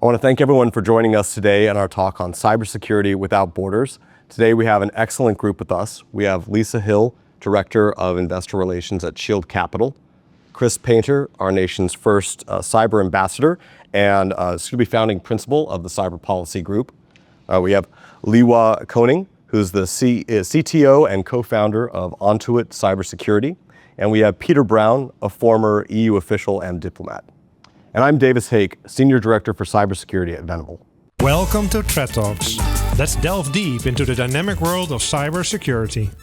I want to thank everyone for joining us today on our talk on cybersecurity without borders. Today we have an excellent group with us. We have Lisa Hill, Director of Investor Relations at Shield Capital, Chris Painter, our nation's first cyber ambassador and soon-to-be founding principal of the Cyber Policy Group. We have Lieuwe Koning, who's the CTO and co-founder of Onto It Cybersecurity. And we have Peter Brown, a former EU official and diplomat. And I'm Davis Hake, Senior Director for Cybersecurity at Venable. Welcome to Threat Talks. Let's delve deep into the dynamic world of cybersecurity.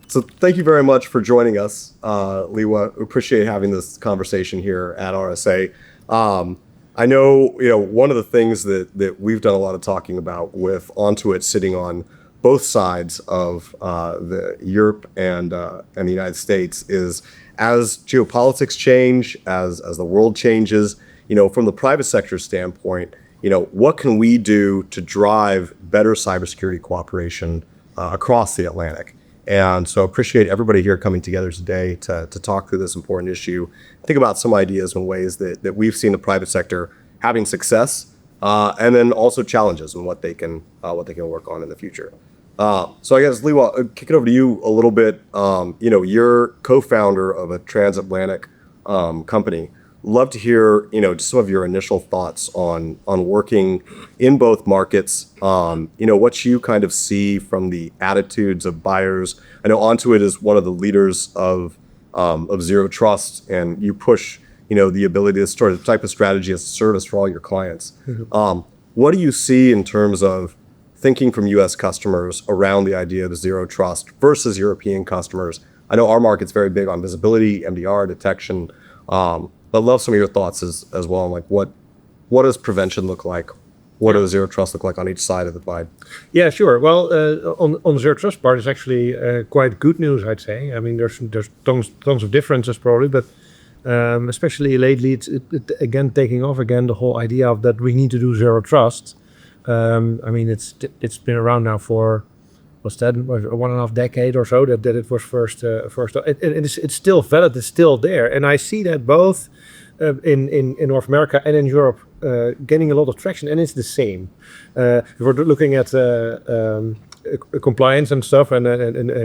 So thank you very much for joining us, Lieuwe. We appreciate having this conversation here at RSA. I know, one of the things that we've done a lot of talking about with Onto It sitting on both sides of the Europe and the United States is as geopolitics change, as the world changes, from the private sector standpoint, what can we do to drive better cybersecurity cooperation across the Atlantic? And so appreciate everybody here coming together today to talk through this important issue, think about some ideas and ways that we've seen the private sector having success, and then also challenges and what they can work on in the future. So I guess, Lieuwe, I'll kick it over to you a little bit. You're co-founder of a transatlantic company. Love to hear, just some of your initial thoughts on working in both markets. What you kind of see from the attitudes of buyers. I know Onto It is one of the leaders of Zero Trust, and you push, the ability to sort of type of strategy as a service for all your clients. Mm-hmm. What do you see in terms of thinking from U.S. customers around the idea of Zero Trust versus European customers? I know our market's very big on visibility, MDR, detection, but I'd love some of your thoughts as well on like what does prevention look like? What does Zero Trust look like on each side of the divide? Yeah, sure. Well, on the Zero Trust part, it's actually quite good news, I'd say. I mean, there's tons of differences probably, but especially lately, it's again taking off again the whole idea of that we need to do Zero Trust. It's been around now for, what's that, 1.5 decade or so that it was first. It's still valid, it's still there. And I see that both in North America and in Europe gaining a lot of traction, and it's the same. If we're looking at compliance and stuff, and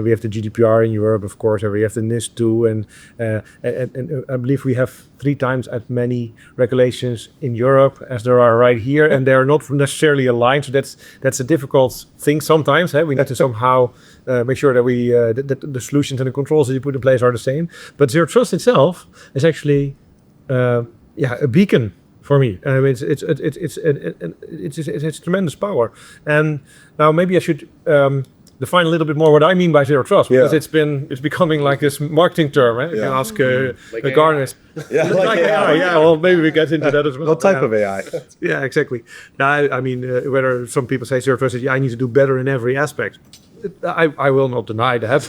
we have the GDPR in Europe, of course, and we have the NIST too, and I believe we have 3 times as many regulations in Europe as there are right here, and they're not necessarily aligned. So that's a difficult thing sometimes. We need to somehow make sure that we that the solutions and the controls that you put in place are the same. But Zero Trust itself is actually a beacon for me. It's tremendous power. And now maybe I should define a little bit more what I mean by Zero Trust, because it's becoming like this marketing term. You can ask like Gartner. Yeah, like AI. Yeah, well, maybe we get into that as well. What type of AI? Yeah, exactly. Now, whether some people say Zero Trust is, I need to do better in every aspect. I will not deny that,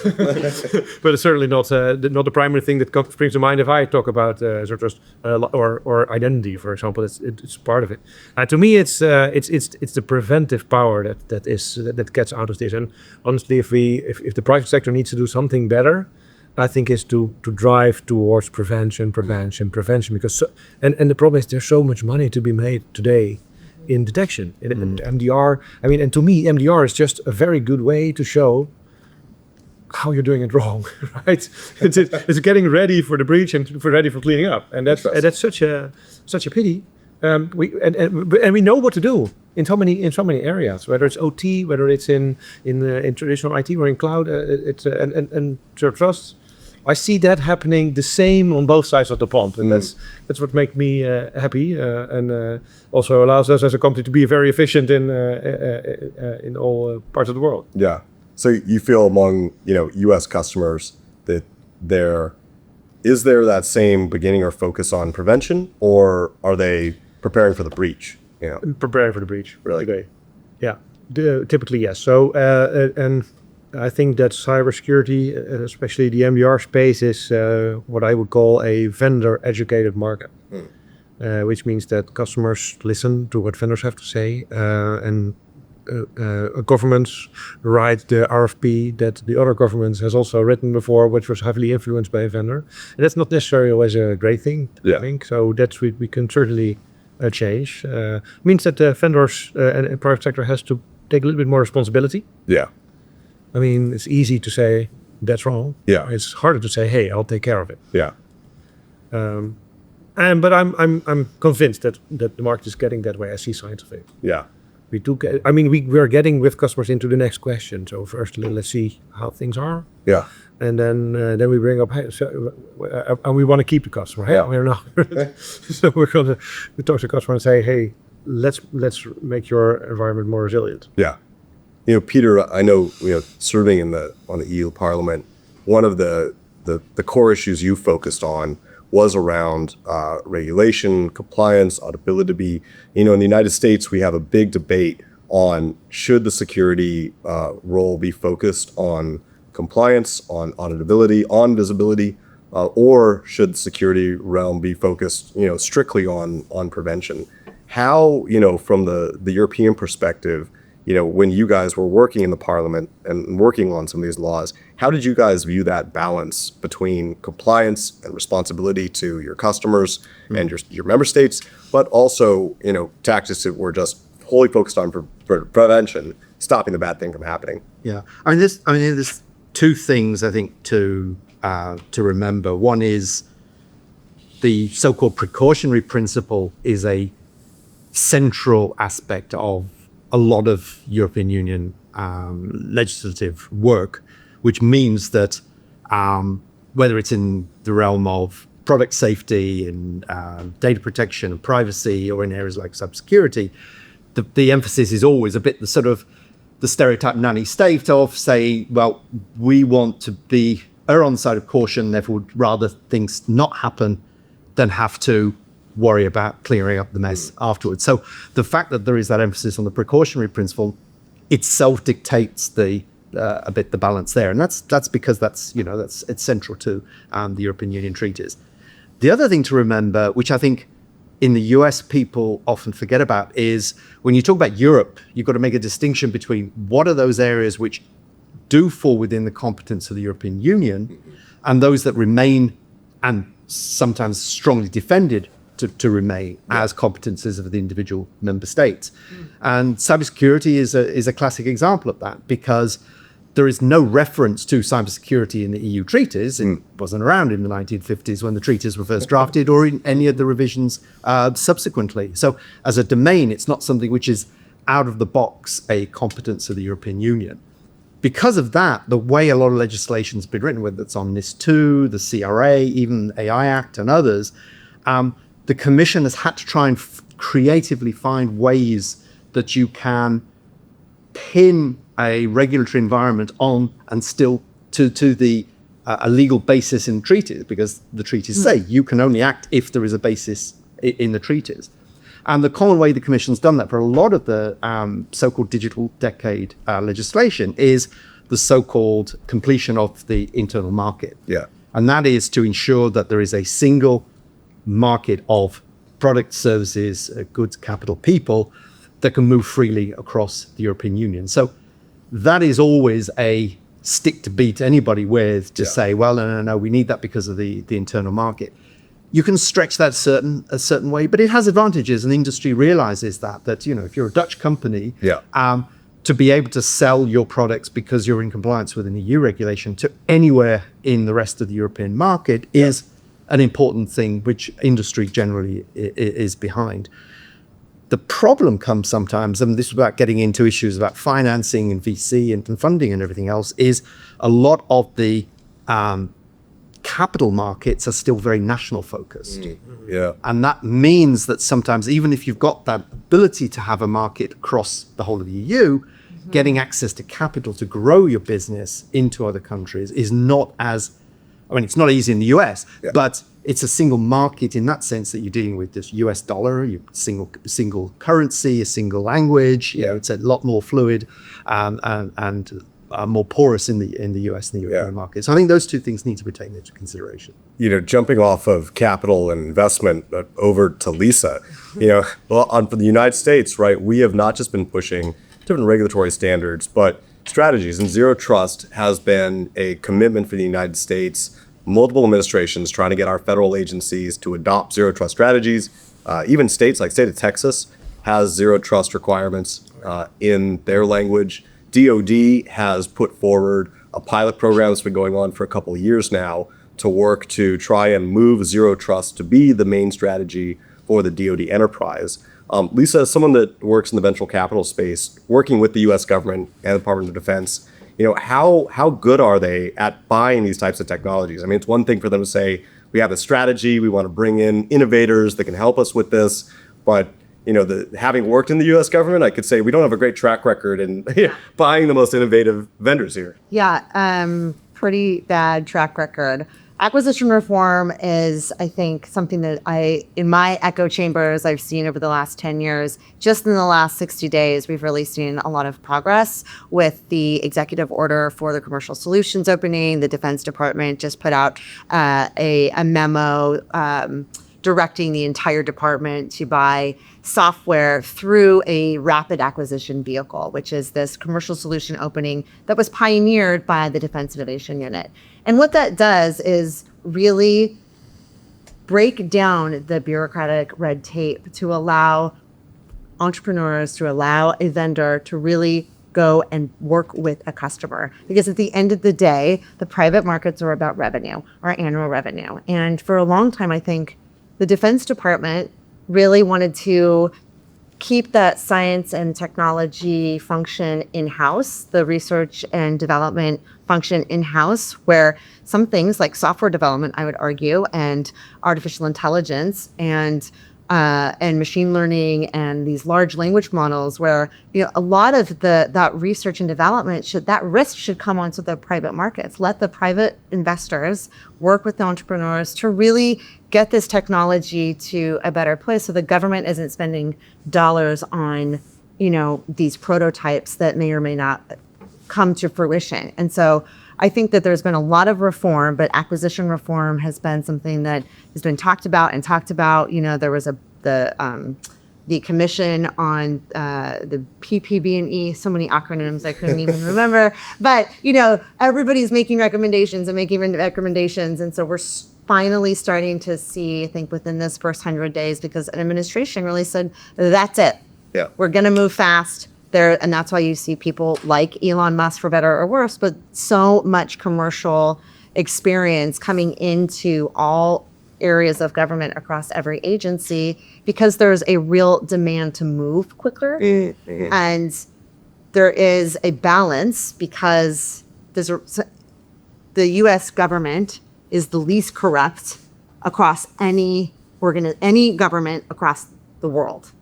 but it's certainly not the primary thing that springs to mind if I talk about Zero Trust or identity, for example. It's part of it. To me, it's the preventive power that gets out of this. And honestly, if the private sector needs to do something better, I think is to drive towards prevention, because and the problem is there's so much money to be made today in detection, in MDR. And to me, MDR is just a very good way to show how you're doing it wrong, right? It's getting ready for the breach and ready for cleaning up, and that's such a pity. We know what to do in so many areas, whether it's OT, whether it's in traditional IT or in cloud. And Zero Trust, I see that happening the same on both sides of the pond, and that's what makes me happy, and also allows us as a company to be very efficient in all parts of the world. Yeah. So you feel among U.S. customers that is there that same beginning or focus on prevention, or are they preparing for the breach? Preparing for the breach. Really? Today. Yeah. Typically, yes. So and I think that cybersecurity, especially the MDR space, is what I would call a vendor-educated market, which means that customers listen to what vendors have to say, and governments write the RFP that the other governments has also written before, which was heavily influenced by a vendor. And that's not necessarily always a great thing, I think. So that's we can certainly change means that the vendors and private sector has to take a little bit more responsibility. Yeah. I mean, it's easy to say that's wrong. Yeah. It's harder to say, hey, I'll take care of it. Yeah. But I'm convinced that the market is getting that way. I see signs of it. Yeah. We are getting with customers into the next question. So first, let's see how things are, Yeah. and then we bring up, hey, and we want to keep the customer. Hey, Yeah. we're not. So we talk to the customer and say, hey, let's make your environment more resilient. Yeah. Peter, I know, serving on the EU Parliament, one of the core issues you focused on was around regulation, compliance, auditability. In the United States, we have a big debate on should the security role be focused on compliance, on auditability, on visibility, or should the security realm be focused, strictly on prevention? How, from the European perspective, when you guys were working in the Parliament and working on some of these laws, how did you guys view that balance between compliance and responsibility to your customers and your member states, but also, tactics that were just wholly focused on prevention, stopping the bad thing from happening? Yeah, there's two things I think to remember. One is the so-called precautionary principle is a central aspect of a lot of European Union legislative work, which means that whether it's in the realm of product safety and data protection and privacy, or in areas like cybersecurity, the emphasis is always a bit the stereotype nanny state of say, well, we want to err on the side of caution, therefore would rather things not happen than have to worry about clearing up the mess afterwards. So the fact that there is that emphasis on the precautionary principle itself dictates a bit the balance there, and that's because it's central to the European Union treaties. The other thing to remember, which I think in the US people often forget about, is when you talk about Europe, you've got to make a distinction between what are those areas which do fall within the competence of the European Union and those that remain and sometimes strongly defended to remain as competences of the individual member states. And cybersecurity is a classic example of that, because there is no reference to cybersecurity in the EU treaties. It wasn't around in the 1950s when the treaties were first drafted, or in any of the revisions subsequently. So as a domain, it's not something which is out of the box a competence of the European Union. Because of that, the way a lot of legislation has been written, whether it's on NIS2, the CRA, even AI Act and others, the Commission has had to try and creatively find ways that you can pin a regulatory environment on and still to the a legal basis in treaties, because the treaties say you can only act if there is a basis in the treaties. And the common way the Commission's done that for a lot of the so-called digital decade legislation is the so-called completion of the internal market. Yeah. And that is to ensure that there is a single market of products, services, goods, capital, people that can move freely across the European Union. So that is always a stick to beat anybody with, to say, well, no, we need that because of the internal market. You can stretch that a certain way, but it has advantages, and the industry realizes that if you're a Dutch company, to be able to sell your products because you're in compliance with an EU regulation to anywhere in the rest of the European market is an important thing, which industry generally is behind. The problem comes sometimes, and this is about getting into issues about financing and VC and funding and everything else, is a lot of the capital markets are still very national focused. Yeah. And that means that sometimes, even if you've got that ability to have a market across the whole of the EU, getting access to capital to grow your business into other countries is not as, it's not easy in the US, but it's a single market in that sense that you're dealing with this US dollar, single currency, a single language. It's a lot more fluid and more porous in the US and the European market. So I think those two things need to be taken into consideration. Jumping off of capital and investment over to Lisa, for the United States, right, we have not just been pushing different regulatory standards, but strategies. And zero trust has been a commitment for the United States. Multiple administrations trying to get our federal agencies to adopt zero trust strategies. even states like state of Texas has zero trust requirements in their language. DoD has put forward a pilot program that's been going on for a couple of years now to work to try and move zero trust to be the main strategy for the DoD enterprise. Lisa, as someone that works in the venture capital space, working with the U.S. government and the Department of Defense, how good are they at buying these types of technologies? I mean, it's one thing for them to say, we have a strategy, we want to bring in innovators that can help us with this, but having worked in the U.S. government, I could say we don't have a great track record in buying the most innovative vendors here. Yeah, pretty bad track record. Acquisition reform is, I think, something that in my echo chambers, I've seen over the last 10 years. Just in the last 60 days, we've really seen a lot of progress with the executive order for the commercial solutions opening. The Defense Department just put out a memo directing the entire department to buy software through a rapid acquisition vehicle, which is this commercial solution opening that was pioneered by the Defense Innovation Unit. And what that does is really break down the bureaucratic red tape to allow entrepreneurs, to allow a vendor to really go and work with a customer. Because at the end of the day, the private markets are about revenue, our annual revenue. And for a long time, I think the Defense Department really wanted to keep that science and technology function in-house, the research and development function in-house, where some things like software development, I would argue, and artificial intelligence and machine learning and these large language models, where a lot of that research and development that risk should come onto the private markets. Let the private investors work with the entrepreneurs to really get this technology to a better place, so the government isn't spending dollars on these prototypes that may or may not come to fruition. And so I think that there's been a lot of reform, but acquisition reform has been something that has been talked about. There was the commission on the PPB&E, so many acronyms I couldn't even remember. But everybody's making recommendations. And so we're finally starting to see, I think, within this first 100 days, because an administration really said, that's it. Yeah. We're going to move fast. And that's why you see people like Elon Musk, for better or worse, but so much commercial experience coming into all areas of government across every agency, because there's a real demand to move quicker. Mm-hmm. And there is a balance, because the U.S. government is the least corrupt across any government across the world.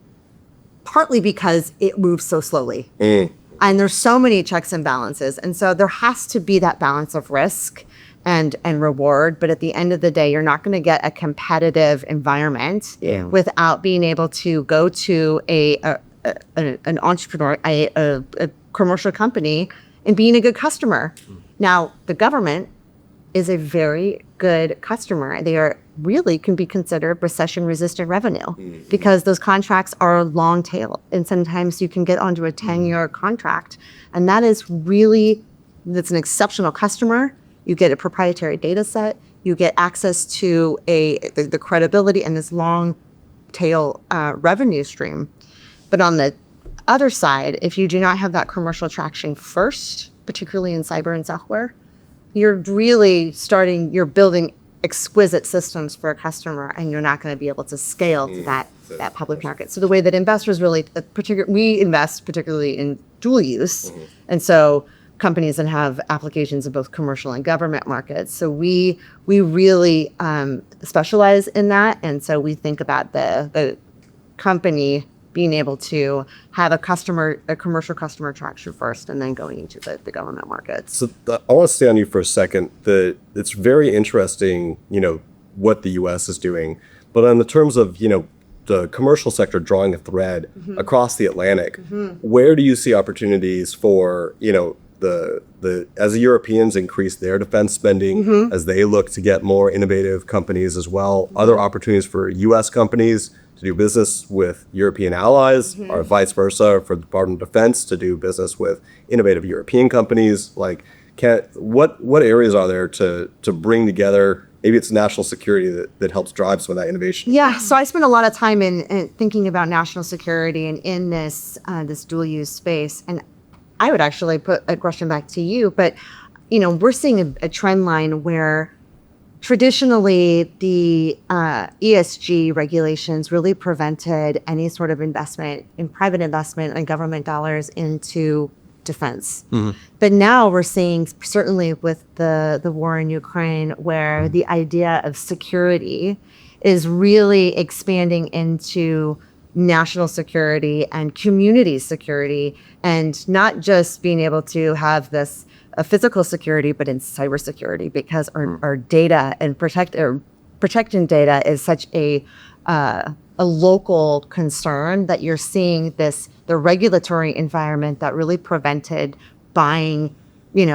Partly because it moves so slowly. And there's so many checks and balances. And so there has to be that balance of risk and reward. But at the end of the day, you're not going to get a competitive environment without being able to go to an entrepreneur, a commercial company, and being a good customer. Now, the government is a very good customer. They really can be considered recession-resistant revenue, because those contracts are long tail, and sometimes you can get onto a 10-year contract, and that's an exceptional customer. You get a proprietary data set, you get access to the credibility and this long tail revenue stream. But on the other side, if you do not have that commercial traction first, particularly in cyber and software, you're building exquisite systems for a customer, and you're not going to be able to scale to that public market. So the way that investors we invest particularly in dual use, and so companies that have applications in both commercial and government markets. So we really specialize in that, and so we think about the company being able to have a commercial customer traction first, and then going into the government markets. So I want to stay on you for a second. It's very interesting, what the U.S. is doing, but in the terms of, the commercial sector drawing a thread across the Atlantic, where do you see opportunities for, as the Europeans increase their defense spending, as they look to get more innovative companies as well, other opportunities for U.S. companies to do business with European allies, or vice versa for the Department of Defense to do business with innovative European companies? Like, what areas are there to bring together, maybe it's national security that helps drive some of that innovation. Yeah, so I spent a lot of time in thinking about national security and in this this dual use space. And I would actually put a question back to you, but we're seeing a trend line where traditionally the ESG regulations really prevented any sort of investment in private investment and government dollars into defense. But now we're seeing, certainly with the war in Ukraine, where the idea of security is really expanding into national security and community security, and not just being able to have this physical security, but in cybersecurity, because our data and protecting data is such a local concern that you're seeing the regulatory environment that really prevented buying,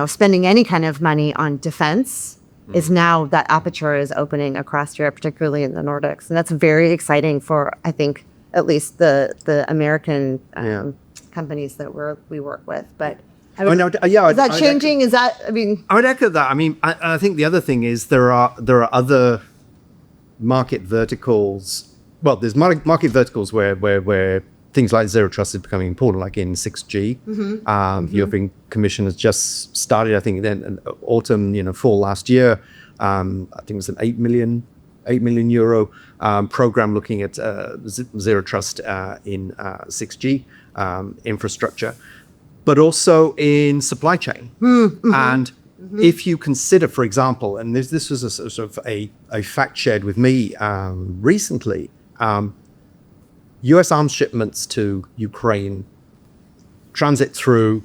spending any kind of money on defense is now that aperture is opening across Europe, particularly in the Nordics. And that's very exciting for, I think, at least the American companies that we work with. But is that changing? Is that, I would echo that. I think the other thing is there are other market verticals. Well, there's market verticals where things like zero trust is becoming important, like in 6G. The European Commission has just started, I think, then autumn, fall last year. I think it was an 8 million euro program looking at zero trust in 6G infrastructure, but also in supply chain. And if you consider, for example, and this was a sort of a fact shared with me recently, US arms shipments to Ukraine transit through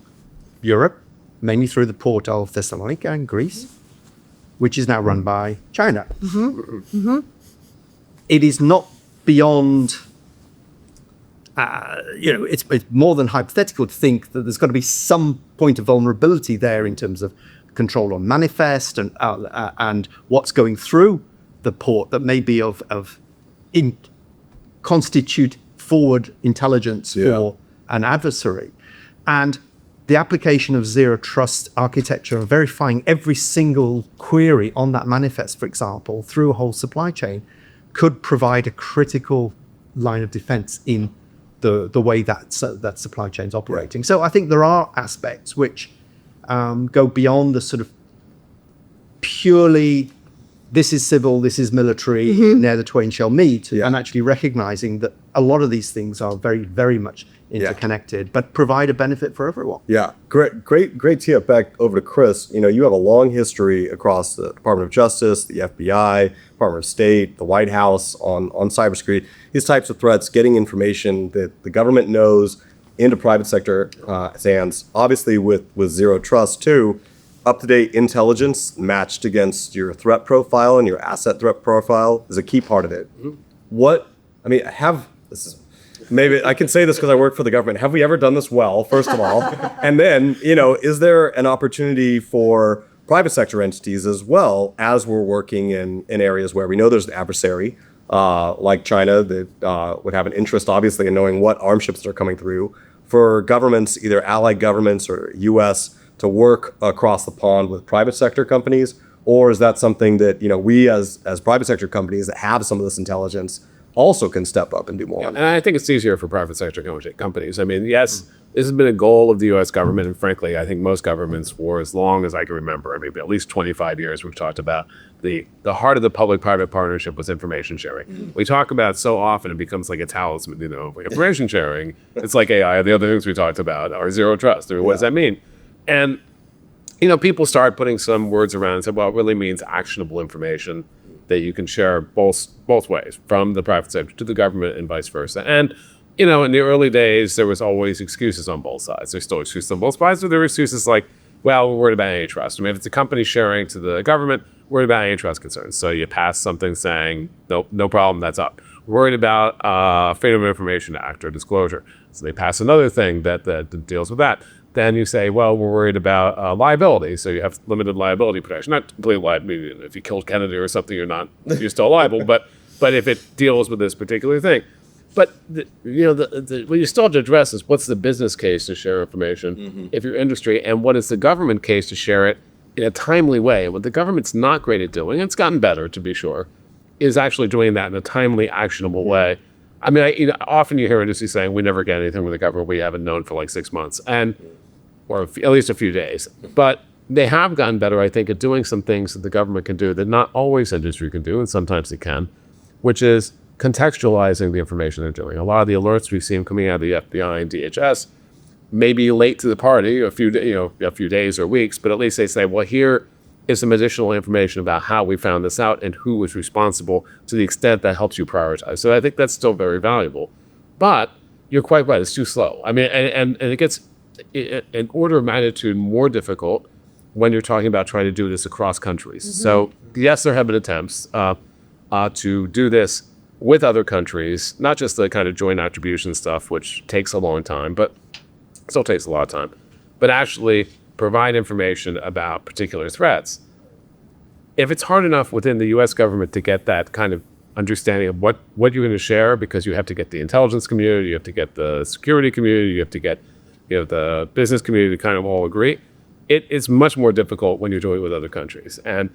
Europe, mainly through the port of Thessalonica in Greece, which is now run by China. It is not beyond, it's more than hypothetical to think that there's got to be some point of vulnerability there in terms of control on manifest and what's going through the port that may be constitute forward intelligence for an adversary. And the application of zero trust architecture, verifying every single query on that manifest, for example, through a whole supply chain, could provide a critical line of defense in the way that supply chain is operating. So I think there are aspects which go beyond the sort of purely this is civil, this is military, ne'er the twain shall meet, and actually recognizing that a lot of these things are very, very much interconnected, but provide a benefit for everyone. Yeah, great tee up back over to Chris. You have a long history across the Department of Justice, the FBI, Department of State, the White House on cybersecurity. These types of threats, getting information that the government knows into private sector hands, obviously with zero trust too. Up-to-date intelligence matched against your threat profile and your asset threat profile is a key part of it. Maybe I can say this because I work for the government. Have we ever done this well, first of all? And then, is there an opportunity for private sector entities as well, as we're working in areas where we know there's an adversary, like China, that would have an interest, obviously, in knowing what arms ships are coming through, for governments, either allied governments or U.S., to work across the pond with private sector companies? Or is that something that we as private sector companies that have some of this intelligence also can step up and do more? And I think it's easier for private sector companies. Yes, this has been a goal of the U.S. government, and frankly, I think most governments for as long as I can remember, at least 25 years, we've talked about the heart of the public-private partnership was information sharing. We talk about so often it becomes like a talisman, information sharing. It's like AI. The other things we talked about are zero trust. What does that mean? And, people start putting some words around and say, well, it really means actionable information that you can share both ways, from the private sector to the government and vice versa. And, in the early days, there was always excuses on both sides. There's still excuses on both sides, but there were excuses like, well, we're worried about antitrust. If it's a company sharing to the government, we're worried about antitrust concerns. So you pass something saying, nope, no problem, that's up. We're worried about Freedom of Information Act or disclosure. So they pass another thing that deals with that. Then you say, well, we're worried about liability. So you have limited liability protection. Not completely liable. If you killed Kennedy or something, you're still liable. But if it deals with this particular thing. But what you still have to address is what's the business case to share information if you're industry, and what is the government case to share it in a timely way. What the government's not great at doing, and it's gotten better to be sure, is actually doing that in a timely, actionable way. I mean, often you hear industry saying, we never get anything from the government we haven't known for like 6 months, or at least a few days. But they have gotten better, I think, at doing some things that the government can do that not always industry can do, and sometimes they can, which is contextualizing the information they're doing. A lot of the alerts we've seen coming out of the FBI and DHS may be late to the party, a few days or weeks, but at least they say, well, here is some additional information about how we found this out and who was responsible, to the extent that helps you prioritize. So I think that's still very valuable. But you're quite right, it's too slow. I mean, and it gets an order of magnitude more difficult when you're talking about trying to do this across countries. So yes, there have been attempts to do this with other countries, not just the kind of joint attribution stuff, which takes a long time, but still takes a lot of time, but actually provide information about particular threats. If it's hard enough within the US government to get that kind of understanding of what you're going to share, because you have to get the intelligence community, you have to get the security community, you have to get the business community to kind of all agree, it is much more difficult when you're doing it with other countries. And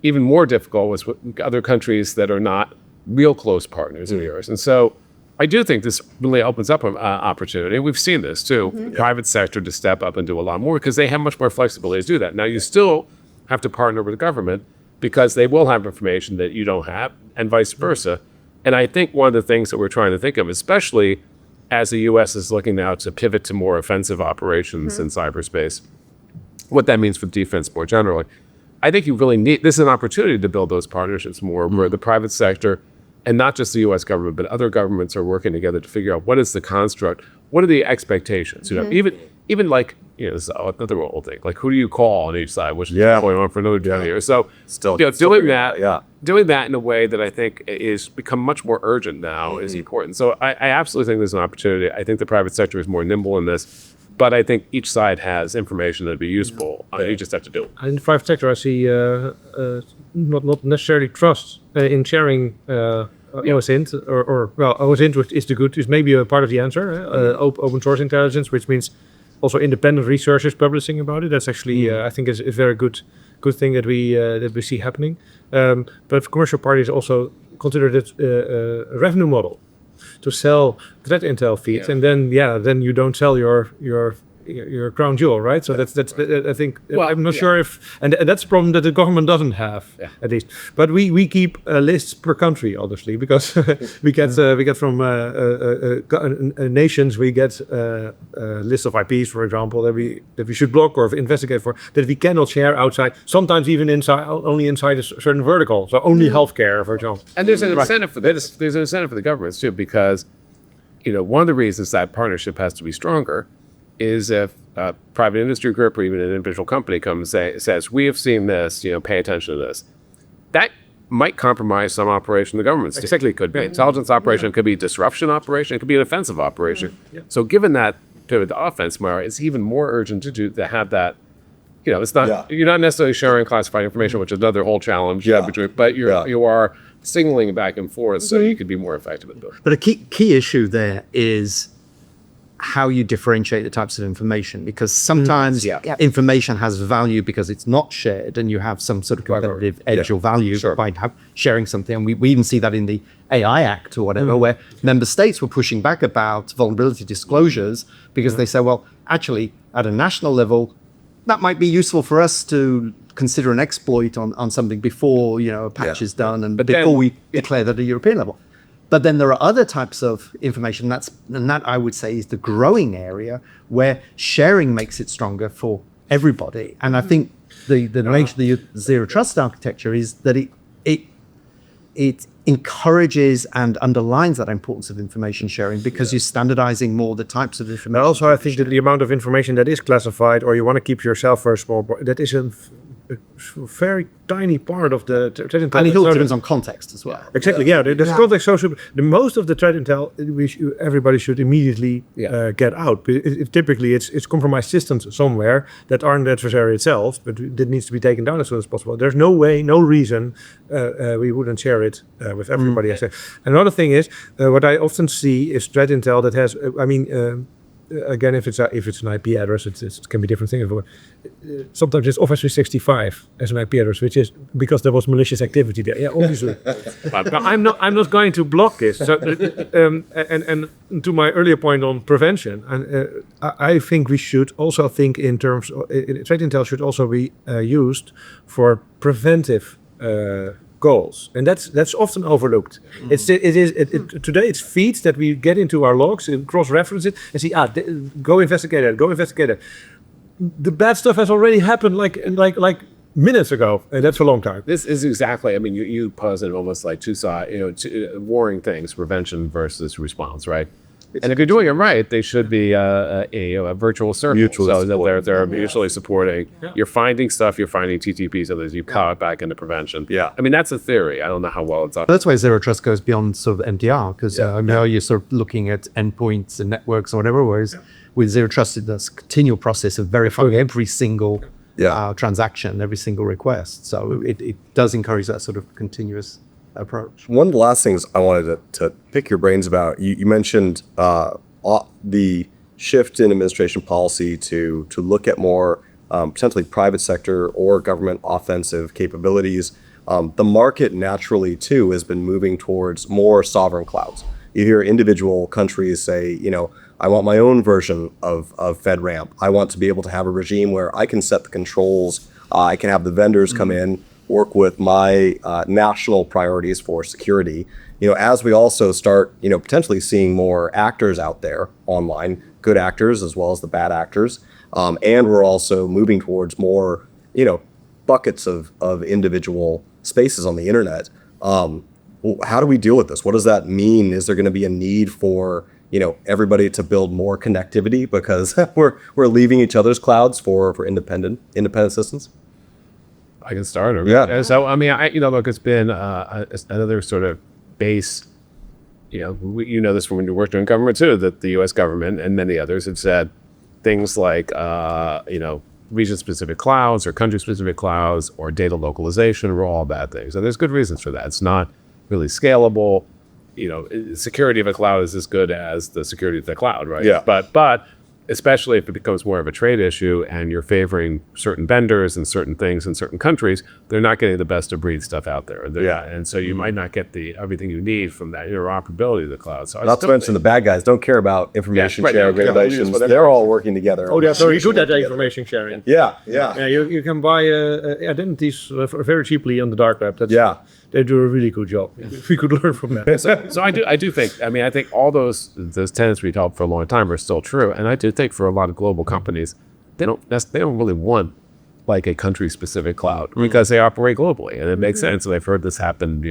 even more difficult was with other countries that are not real close partners of yours. And so I do think this really opens up an opportunity. We've seen this too, private sector to step up and do a lot more, because they have much more flexibility to do that. Now, you still have to partner with the government, because they will have information that you don't have, and vice versa. And I think one of the things that we're trying to think of, especially as the U.S. is looking now to pivot to more offensive operations in cyberspace, what that means for defense more generally, I think you really need, this is an opportunity to build those partnerships more, where the private sector, and not just the U.S. government, but other governments are working together to figure out what is the construct, what are the expectations. Even like, this is another old thing, like who do you call on each side, which is going on for another 10 years. So still doing that in a way that I think is become much more urgent now is important. So I absolutely think there's an opportunity. I think the private sector is more nimble in this, but I think each side has information that'd be useful. You just have to do it. In the private sector, I see not necessarily trust in sharing OSINT, or OSINT is the good, is maybe a part of the answer. Open source intelligence, which means also independent researchers publishing about it. That's actually, I think, is a very good thing that we see happening. But commercial parties also consider it a revenue model to sell threat intel feeds, and then you don't sell your crown jewel, right? So that's I think, I'm not sure if, and that's a problem that the government doesn't have, at least. But we keep lists per country, obviously, because we get from nations, we get lists of IPs, for example, that we should block or investigate for, that we cannot share outside. Sometimes even only inside a certain vertical. So only healthcare, for example. And there's an incentive for this. There's an incentive for the governments too, because one of the reasons that partnership has to be stronger is if a private industry group or even an individual company comes and says, we have seen this, pay attention to this. That might compromise some operation of the government. Particularly, it could be intelligence operation, it could be disruption operation, it could be an offensive operation. So given that to the offense, Mara, it's even more urgent to have that. It's not, you're not necessarily sharing classified information, which is another whole challenge. But you are signaling back and forth, so you could be more effective at doing. But a key issue there is how you differentiate the types of information, because sometimes information has value because it's not shared, and you have some sort of competitive edge or value by sharing something. And we even see that in the AI Act or whatever, where member states were pushing back about vulnerability disclosures because they say, well, actually, at a national level, that might be useful for us to consider an exploit on something before a patch is done, and before we declare that at a European level. But then there are other types of information, and that I would say is the growing area where sharing makes it stronger for everybody. And I think the nature of the zero trust architecture is that it encourages and underlines that importance of information sharing, because you're standardizing more the types of information. But also, I think that the amount of information that is classified, or you want to keep yourself for a small, that is a very tiny part of the threat intel. And it all depends on context as well. Exactly, the context so super. The most of the threat intel, everybody should immediately get out. Typically, it's compromised systems somewhere that aren't the adversary itself, but that needs to be taken down as soon as possible. There's no way, no reason we wouldn't share it with everybody. Another thing is, what I often see is threat intel that has, again, if it's an IP address, it can be different things. Sometimes it's Office 365 as an IP address, which is because there was malicious activity there. Yeah, obviously. but I'm not going to block this. So, and to my earlier point on prevention, and I think we should also think in terms of threat intel should also be used for preventive goals, and that's often overlooked. Today it's feeds that we get into our logs and cross-reference it and see, go investigate it. The bad stuff has already happened like minutes ago, and that's a long time. This is exactly, I mean, you pose it almost like two warring things, prevention versus response, right? And if you're doing it right, they should be a virtual circle. Mutually so they're mutually supporting. Yeah. You're finding stuff, you're finding TTPs, others you power it back into prevention. Yeah. I mean, that's a theory. I don't know how well it's That's why Zero Trust goes beyond sort of MDR, because now you're sort of looking at endpoints and networks or whatever, whereas with Zero Trust, it's a continual process of verifying every single transaction, every single request. So it does encourage that sort of continuous approach. One of the last things I wanted to pick your brains about, you mentioned the shift in administration policy to look at more potentially private sector or government offensive capabilities. The market naturally, too, has been moving towards more sovereign clouds. You hear individual countries say, I want my own version of FedRAMP. I want to be able to have a regime where I can set the controls. I can have the vendors come in, work with my national priorities for security. As we also start, potentially seeing more actors out there online, good actors as well as the bad actors, and we're also moving towards more, buckets of individual spaces on the internet. How do we deal with this? What does that mean? Is there going to be a need for everybody to build more connectivity because we're leaving each other's clouds for independent systems? I can start. Yeah. So, I mean, look, it's been another sort of base, this from when you worked in government too, that the U.S. government and many others have said things like, region-specific clouds or country-specific clouds or data localization are all bad things. And there's good reasons for that. It's not really scalable. Security of a cloud is as good as the security of the cloud, right? Yeah. But especially if it becomes more of a trade issue and you're favoring certain vendors and certain things in certain countries, they're not getting the best of breed stuff out there. And so you might not get everything you need from that interoperability of the cloud. So not to mention the bad guys don't care about information sharing regulations. They're all working together. Oh, they're very good at information sharing. Yeah. You can buy identities very cheaply on the dark web. They do a really good job. We could learn from that. So I do think. I think all those tenets we've held for a long time are still true, and I do think for a lot of global companies, they don't really want like a country-specific cloud because they operate globally, and it makes sense. And I've heard this happen.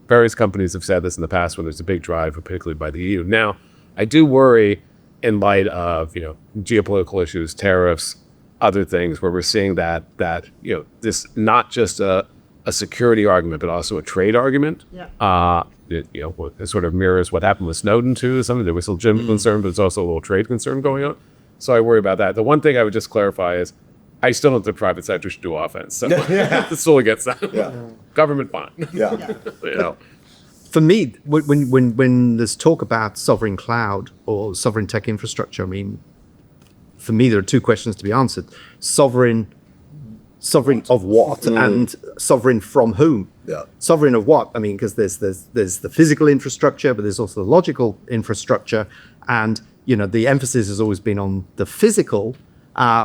Various companies have said this in the past when there's a big drive, particularly by the EU. Now, I do worry in light of geopolitical issues, tariffs, other things, where we're seeing that this not just a security argument, but also a trade argument. It sort of mirrors what happened with Snowden too. There was a legitimate concern, but there's also a little trade concern going on. So I worry about that. The one thing I would just clarify is I still don't think the private sector should do offense. So it's still against that. Government, fine. For me, when there's talk about sovereign cloud or sovereign tech infrastructure, I mean, for me, there are two questions to be answered. Sovereign of what and sovereign from whom? Sovereign of what? I mean, because there's the physical infrastructure, but there's also the logical infrastructure, and the emphasis has always been on the physical,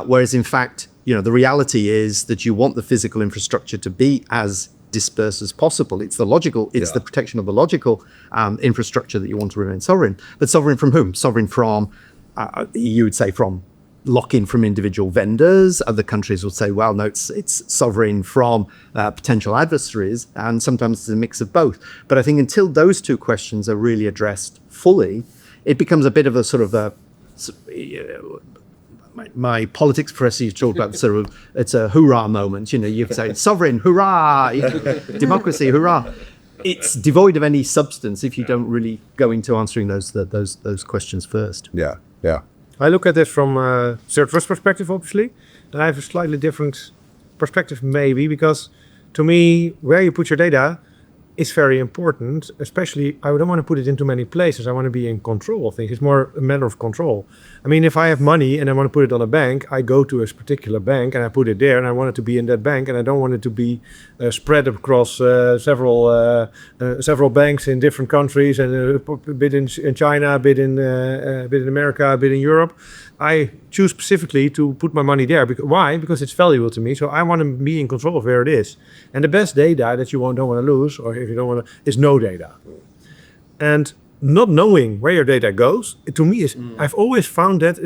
whereas in fact, the reality is that you want the physical infrastructure to be as dispersed as possible. It's the logical, it's the protection of the logical infrastructure that you want to remain sovereign. But sovereign from whom? Sovereign from, you would say from lock-in from individual vendors. Other countries will say, well, no, it's sovereign from potential adversaries, and sometimes it's a mix of both. But I think until those two questions are really addressed fully, it becomes a bit of a sort of a, my politics professor used to talk about sort of, it's a hurrah moment. You could say sovereign, hurrah, democracy, hurrah. It's devoid of any substance if you don't really go into answering those questions first. Yeah. I look at this from a Zero Trust perspective, obviously, and I have a slightly different perspective maybe, because to me, where you put your data is very important, especially I don't want to put it into many places. I want to be in control of things. It's more a matter of control. I mean, if I have money and I want to put it on a bank, I go to a particular bank and I put it there, and I want it to be in that bank, and I don't want it to be spread across several banks in different countries, and a bit in China, a bit in America, a bit in Europe. I choose specifically to put my money there. Why? Because it's valuable to me. So I want to be in control of where it is. And the best data that you don't want to lose, or if you don't want to, is no data. And not knowing where your data goes, to me is, I've always found that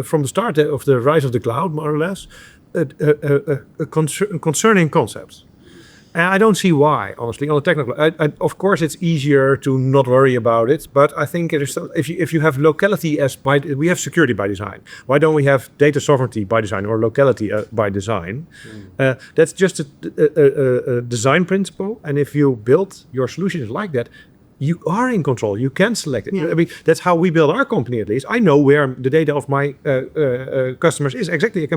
from the start of the rise of the cloud, more or less, a concerning concept. And I don't see why, honestly, on the technical. Of course, it's easier to not worry about it, but I think it is, if you have locality we have security by design. Why don't we have data sovereignty by design, or locality by design? That's just a design principle, and if you build your solutions like that, you are in control. You can select it. I mean, that's how we build our company. At least I know where the data of my customers is exactly.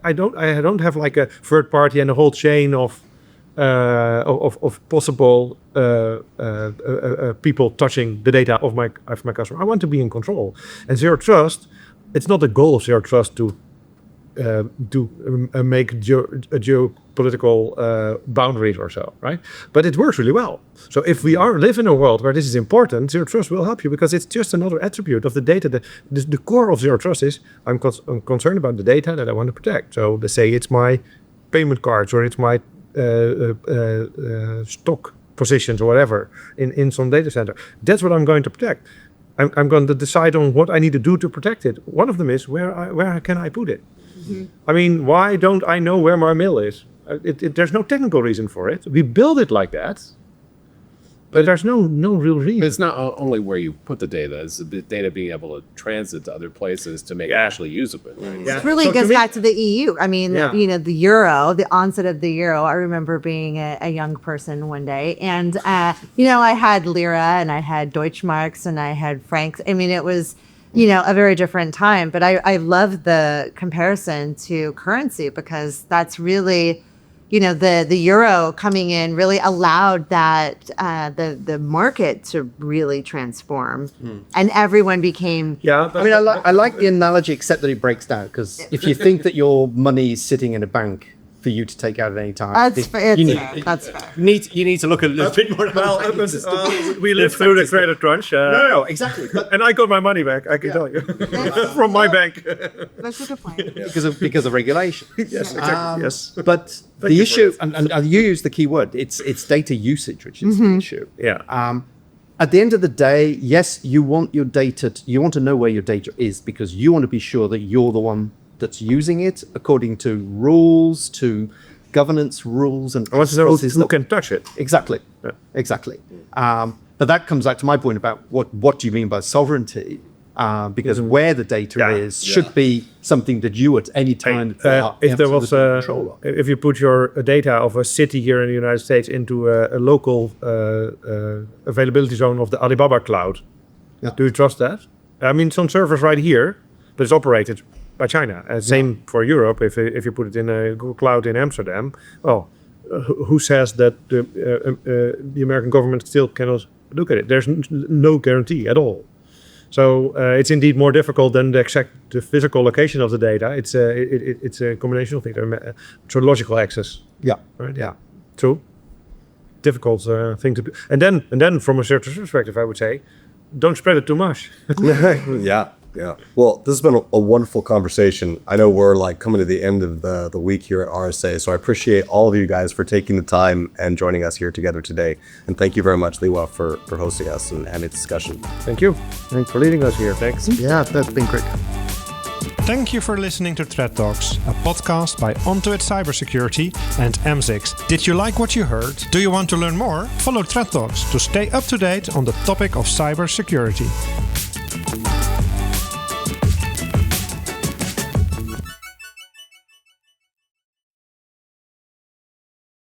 I don't have like a third party and a whole chain of possible people touching the data of my customer. I want to be in control. And zero trust, it's not the goal of zero trust to make geopolitical boundaries or so, right? But it works really well. So if we live in a world where this is important, zero trust will help you, because it's just another attribute of the data. The core of zero trust is I'm concerned about the data that I want to protect. So let's say it's my payment cards, or it's my stock positions or whatever in some data center. That's what I'm going to protect. I'm going to decide on what I need to do to protect it. One of them is where can I put it? I mean, why don't I know where my mill is? There's no technical reason for it. We build it like that, but there's no real reason. It's not only where you put the data; it's the data being able to transit to other places to make it actually usable. Right? It really goes back to the EU. I mean, the euro, the onset of the euro. I remember being a young person one day, and I had lira, and I had Deutschmarks, and I had francs. I mean, it was a very different time. But I love the comparison to currency, because that's really, the euro coming in really allowed that the market to really transform, and everyone became. Yeah, but I mean, I like the analogy, except that it breaks down, because if you think that your money is sitting in a bank for you to take out at any time, That's fair. That's fair. you need to look a little bit more. We lived through the credit crunch. No, exactly. And I got my money back, I can tell you, from my bank. That's a good point. because of regulation. Yes, exactly. Yes. But the issue, and you use the key word, it's data usage, which is the issue. Yeah. At the end of the day, yes, you want your data. You want to know where your data is, because you want to be sure that you're the one that's using it according to rules, to governance rules, and who can touch it? Exactly. Yeah. Exactly. But that comes back to my point about what do you mean by sovereignty? Because where the data is should be something that you at any time if there was if you put your data of a city here in the United States into a local availability zone of the Alibaba cloud, do you trust that? I mean, some servers right here, but it's operated by China. Same for Europe. If you put it in a Google Cloud in Amsterdam, well, who says that the American government still cannot look at it? There's no guarantee at all. So it's indeed more difficult than the physical location of the data. It's a combination of things. So logical access. Yeah. Right. Yeah. True. Difficult thing to do. And then from a certain perspective, I would say, don't spread it too much. Yeah. Well, this has been a wonderful conversation. I know we're coming to the end of the week here at RSA, so I appreciate all of you guys for taking the time and joining us here together today. And thank you very much, Lieuwe, for hosting us and having this discussion. Thank you. Thanks for leading us here. Thanks. Yeah, that's been great. Thank you for listening to Threat Talks, a podcast by Onto-It Cybersecurity and AMS-IX. Did you like what you heard? Do you want to learn more? Follow Threat Talks to stay up to date on the topic of cybersecurity.